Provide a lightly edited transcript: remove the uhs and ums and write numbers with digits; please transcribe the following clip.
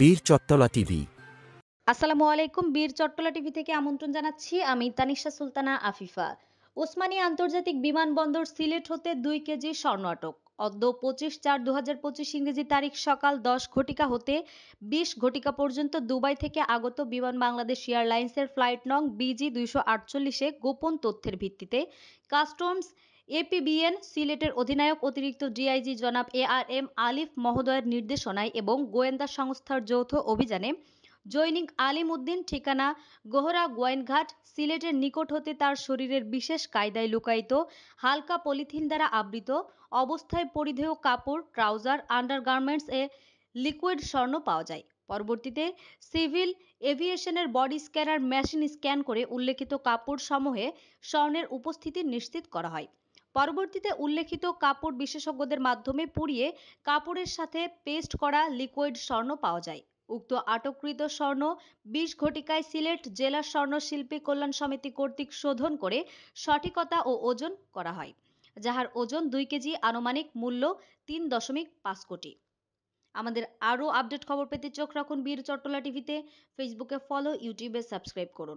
বীর চট্টলা টিভি। আসসালামু আলাইকুম। বীর চট্টলা টিভি থেকে আমন্ত্রণ জানাচ্ছি। আমি তানিশা সুলতানা আফিফা। ওসমানী আন্তর্জাতিক বিমানবন্দর সিলেট হতে ২ কেজি স্বর্ণ আটক। অদ্য ২৫/৪/২০২৫ ইংরেজি তারিখ সকাল ১০ ঘটিকা হতে ২০ ঘটিকা পর্যন্ত দুবাই থেকে আগত বিমান বাংলাদেশ এয়ারলাইন্সের ফ্লাইট নং বিজি ২৪৮ এ গোপন তথ্যের ভিত্তিতে কাস্টমস এপিবিএন সিলেটের অধিনায়ক অতিরিক্ত ডিআইজি জনাব এআরএম আলিফ মহোদয়ের নির্দেশনায় এবং গোয়েন্দা সংস্থার যৌথ অভিযানে জৈনিক আলিম উদ্দিন ঠিকানা গোহরা গোয়াইনঘাট সিলেটের নিকট হতে তার শরীরের বিশেষ কায়দায় লুকায়িত হালকা পলিথিন দ্বারা আবৃত অবস্থায় পরিধেয় কাপড় ট্রাউজার আন্ডারগার্মেন্টস এ লিকুইড স্বর্ণ পাওয়া যায়। পরবর্তীতে সিভিল এভিয়েশনের বডি স্ক্যানার মেশিন স্ক্যান করে উল্লেখিত কাপড় সমূহে স্বর্ণের উপস্থিতি নিশ্চিত করা হয়। পরবর্তীতে উল্লেখিত কাপড় বিশেষজ্ঞদের মাধ্যমে পুড়িয়ে কাপড়ের সাথে পেস্ট করা লিকুইড স্বর্ণ পাওয়া যায়। উক্ত আটককৃত স্বর্ণ ২০ ঘটিকায় সিলেট জেলা স্বর্ণশিল্পী কল্যাণ সমিতি কর্তৃক শোধন করে সঠিকতা ও ওজন করা হয়, যাহার ওজন ২ কেজি, আনুমানিক মূল্য ৩.৫ কোটি। আমাদের আরও আপডেট খবর পেতে চোখ রাখুন বীর চট্টলা টিভিতে। ফেসবুকে ফলো, ইউটিউবে সাবস্ক্রাইব করুন।